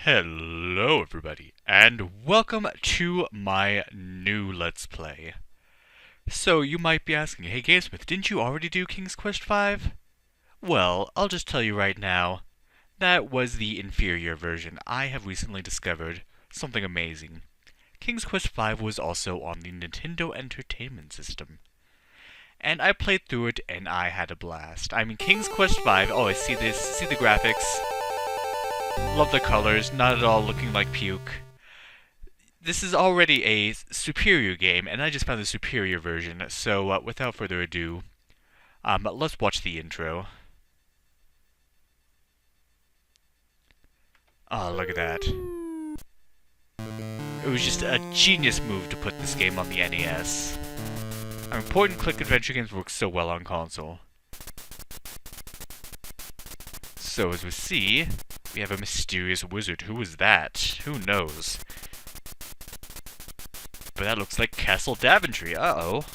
Hello everybody, and welcome to my new Let's Play. So you might be asking, hey Gamesmith, didn't you already do King's Quest V? Well, I'll just tell you right now, that was the inferior version. I have recently discovered something amazing. King's Quest V was also on the Nintendo Entertainment System. And I played through it and I had a blast. I mean, King's Quest V, oh I see this, see the graphics. Love the colors, not at all looking like puke. This is already a superior game, and I just found the superior version, so without further ado, let's watch the intro. Oh, look at that. It was just a genius move to put this game on the NES. I mean, point-and-click adventure games work so well on console. So as we see, we have a mysterious wizard. Who is that? Who knows? But that looks like Castle Daventry. Uh-oh.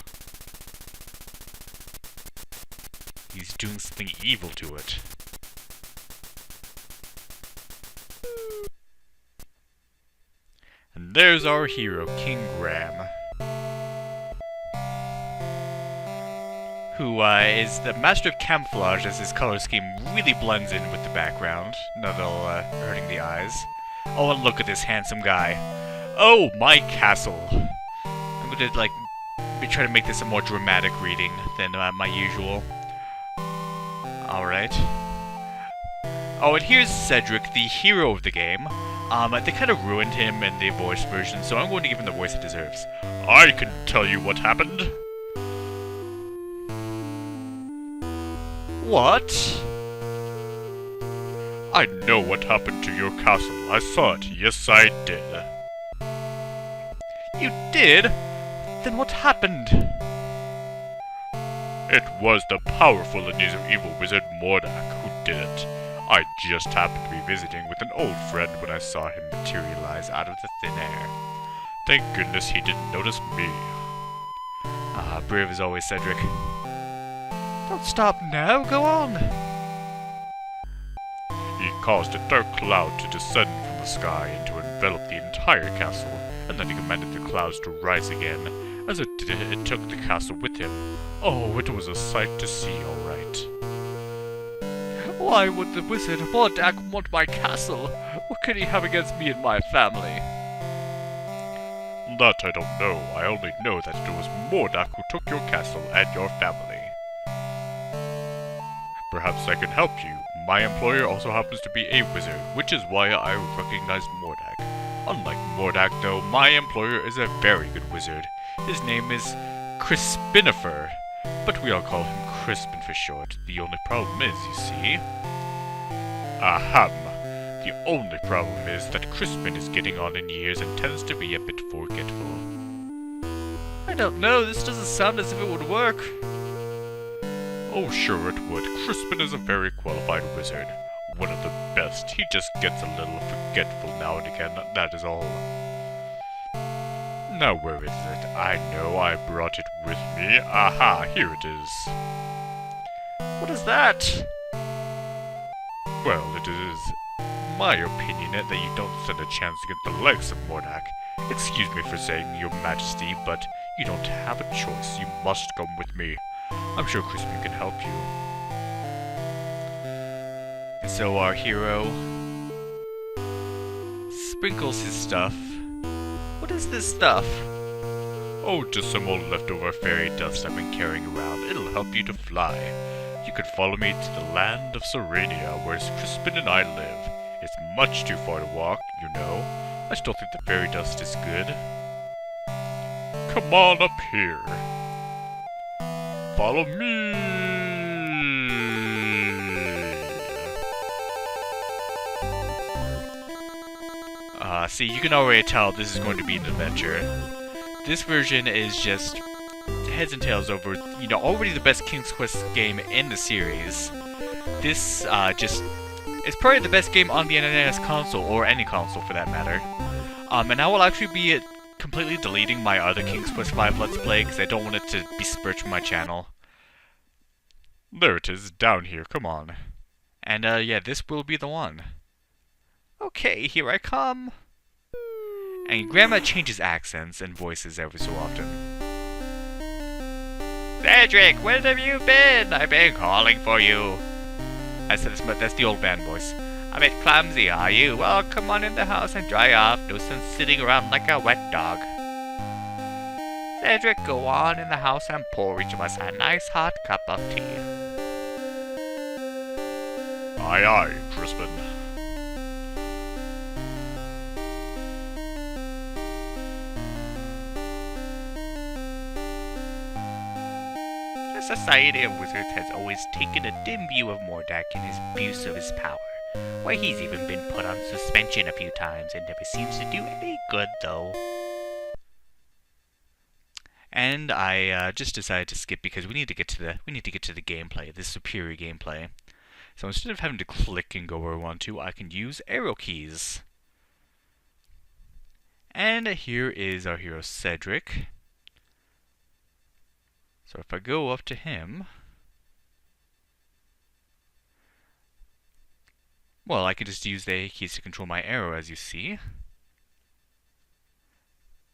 He's doing something evil to it. And there's our hero, King Graham. Who is the master of camouflage, as his color scheme really blends in with the background, not at all hurting the eyes. Oh, and look at this handsome guy. Oh, my castle. I'm gonna, try to make this a more dramatic reading than my usual. Alright. Oh, and here's Cedric, the hero of the game. They kind of ruined him in the voice version, so I'm going to give him the voice it deserves. I can tell you what happened. What? I know what happened to your castle. I saw it. Yes, I did. You did? Then what happened? It was the powerful and evil wizard Mordak who did it. I just happened to be visiting with an old friend when I saw him materialize out of the thin air. Thank goodness he didn't notice me. Ah, brave as always, Cedric. Don't stop now, go on! He caused a dark cloud to descend from the sky and to envelop the entire castle, and then he commanded the clouds to rise again. As it did, it took the castle with him. Oh, it was a sight to see, all right. Why would the wizard Mordak want my castle? What could he have against me and my family? That I don't know. I only know that it was Mordak who took your castle and your family. Perhaps I can help you. My employer also happens to be a wizard, which is why I recognized Mordak. Unlike Mordak, though, my employer is a very good wizard. His name is Crispinifer, but we all call him Crispin for short. The only problem is, you see... Ahem. The only problem is that Crispin is getting on in years and tends to be a bit forgetful. I don't know, this doesn't sound as if it would work. Oh, sure it would. Crispin is a very qualified wizard. One of the best. He just gets a little forgetful now and again, that is all. Now where is it? I know I brought it with me. Aha, here it is. What is that? Well, it is my opinion that you don't stand a chance against the likes of Mordak. Excuse me for saying, Your Majesty, but you don't have a choice. You must come with me. I'm sure Crispin can help you. And so our hero sprinkles his stuff. What is this stuff? Oh, just some old leftover fairy dust I've been carrying around. It'll help you to fly. You could follow me to the land of Serenia, where Crispin and I live. It's much too far to walk, you know. I still think the fairy dust is good. Come on up here. Follow me! See, you can already tell this is going to be an adventure. This version is just heads and tails over, already the best King's Quest game in the series. This, it's probably the best game on the NES console, or any console for that matter. And I will actually be completely deleting my other King's Quest V Let's Play, because I don't want it to be spurred from my channel. There it is, down here, come on. And, yeah, this will be the one. Okay, here I come. And Grandma changes accents and voices every so often. Cedric, where have you been? I've been calling for you. That's the old man voice. A bit clumsy, are you? Well, come on in the house and dry off. No sense sitting around like a wet dog. Cedric, go on in the house and pour each of us a nice hot cup of tea. Aye, aye, Crispin. The Society of Wizards has always taken a dim view of Mordak and his abuse of his power. Why, he's even been put on suspension a few times and never seems to do any good, though. And I just decided to skip because we need to get to the gameplay, the superior gameplay. So instead of having to click and go where I want to, I can use arrow keys. And here is our hero Cedric. So if I go up to him, well, I can just use the A keys to control my arrow, as you see.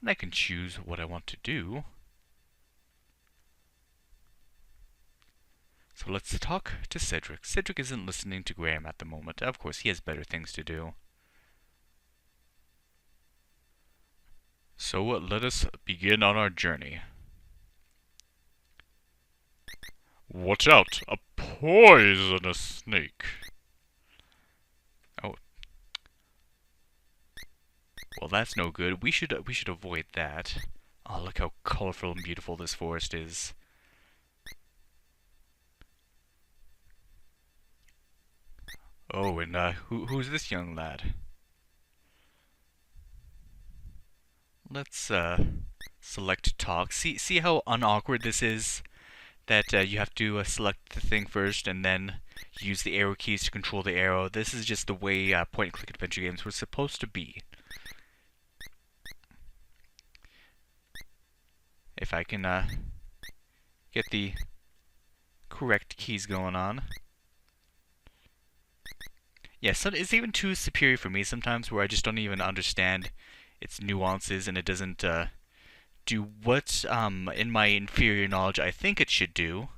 And I can choose what I want to do. So let's talk to Cedric. Cedric isn't listening to Graham at the moment. Of course, he has better things to do. So let us begin on our journey. Watch out! A poisonous snake! Oh. Well, that's no good. We should avoid that. Oh, look how colorful and beautiful this forest is. Oh, and who's this young lad? Let's select talk. See how unawkward this is? That you have to select the thing first and then use the arrow keys to control the arrow. This is just the way point-and-click adventure games were supposed to be. If I can get the correct keys going on. Yes, so it's even too superior for me sometimes where I just don't even understand its nuances and it doesn't do what, in my inferior knowledge, I think it should do.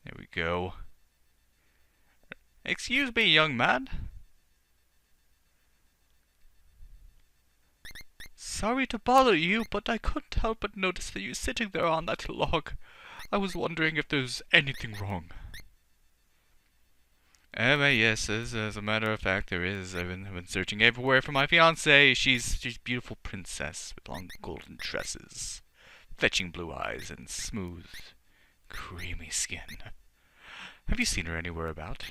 There we go. Excuse me, young man. Sorry to bother you, but I couldn't help but notice that you're sitting there on that log. I was wondering if there's anything wrong. Yes, as a matter of fact, there is. I've been searching everywhere for my fiancée. She's a beautiful princess with long golden tresses, fetching blue eyes, and smooth, creamy skin. Have you seen her anywhere about?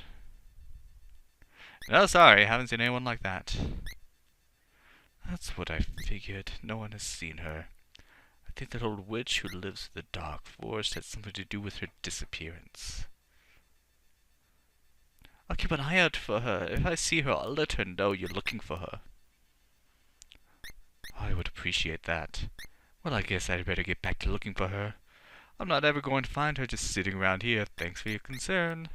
No, sorry, haven't seen anyone like that. That's what I figured. No one has seen her. I think that old witch who lives in the dark forest had something to do with her disappearance. I'll keep an eye out for her. If I see her, I'll let her know you're looking for her. I would appreciate that. Well, I guess I'd better get back to looking for her. I'm not ever going to find her just sitting around here. Thanks for your concern.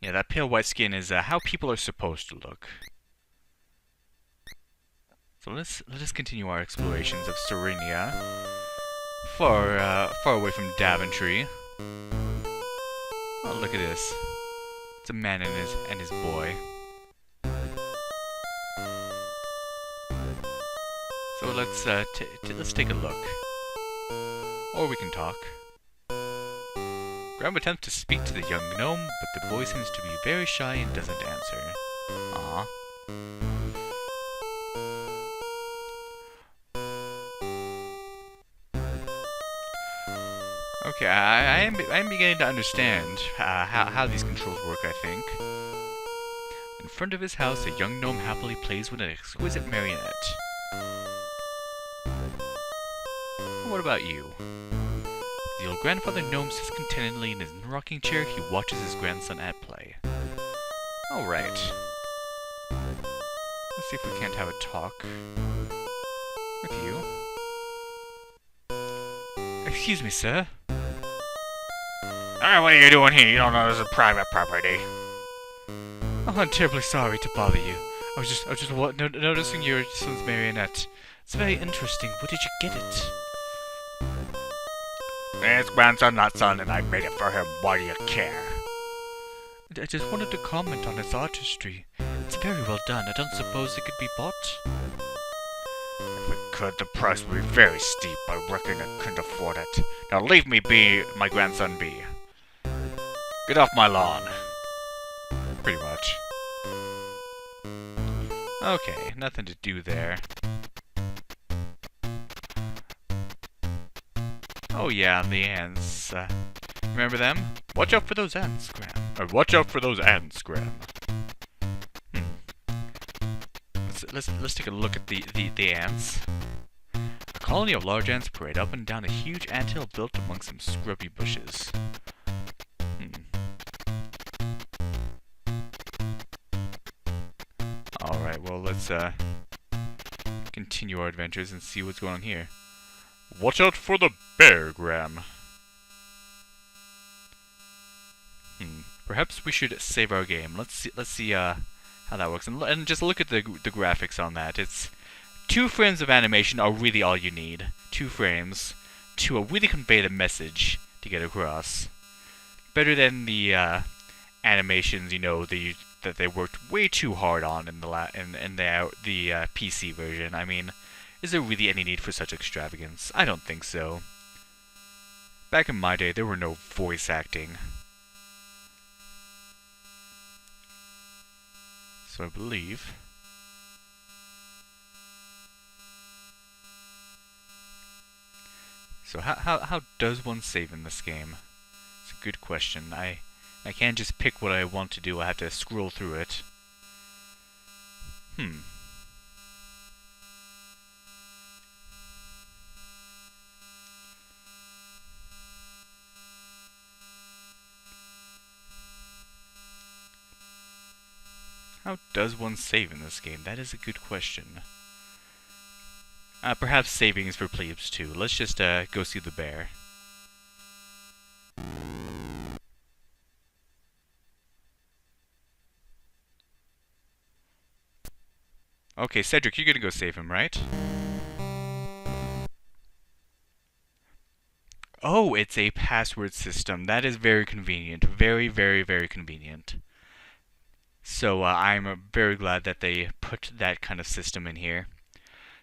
Yeah, that pale white skin is how people are supposed to look. So let us continue our explorations of Serenia, far away from Daventry. Oh, look at this! It's a man and his boy. So let's take a look, or we can talk. Graham attempts to speak to the young gnome, but the boy seems to be very shy and doesn't answer. Aww. Okay, I'm beginning to understand how these controls work, I think. In front of his house, a young gnome happily plays with an exquisite marionette. What about you? The old grandfather gnome sits contentedly in his rocking chair. He watches his grandson at play. Alright. Let's see if we can't have a talk with you. Excuse me, sir. What are you doing here? You don't know this is private property. Oh, I'm terribly sorry to bother you. I was just noticing your son's marionette. It's very interesting. Where did you get it? It's grandson, not son, and I made it for him. Why do you care? I just wanted to comment on its artistry. It's very well done. I don't suppose it could be bought? If it could, the price would be very steep. I reckon I couldn't afford it. Now leave me be, my grandson be. Get off my lawn. Pretty much. Okay, nothing to do there. Oh yeah, the ants. Remember them? Watch out for those ants, Graham. Watch out for those ants, Graham. Let's take a look at the ants. A colony of large ants parade up and down a huge anthill built among some scrubby bushes. Alright, well let's continue our adventures and see what's going on here. Watch out for the bear, Graham. Perhaps we should save our game. Let's see how that works, and just look at the graphics on that. It's 2 frames of animation are really all you need. 2 frames to really convey the message to get across. Better than the animations, you know, that they worked way too hard on in the PC version. I mean, is there really any need for such extravagance? I don't think so. Back in my day, there were no voice acting. So I believe... So how does one save in this game? It's a good question. I can't just pick what I want to do. I have to scroll through it. How does one save in this game? That is a good question. Perhaps saving is for plebes too. Let's just go see the bear. Okay, Cedric, you're gonna go save him, right? Oh, it's a password system. That is very convenient. Very, very, very convenient. So I'm very glad that they put that kind of system in here.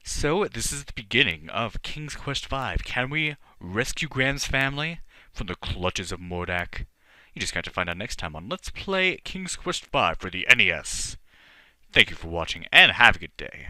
So this is the beginning of King's Quest V. Can we rescue Graham's family from the clutches of Mordak? You just got to find out next time on Let's Play King's Quest V for the NES. Thank you for watching and have a good day.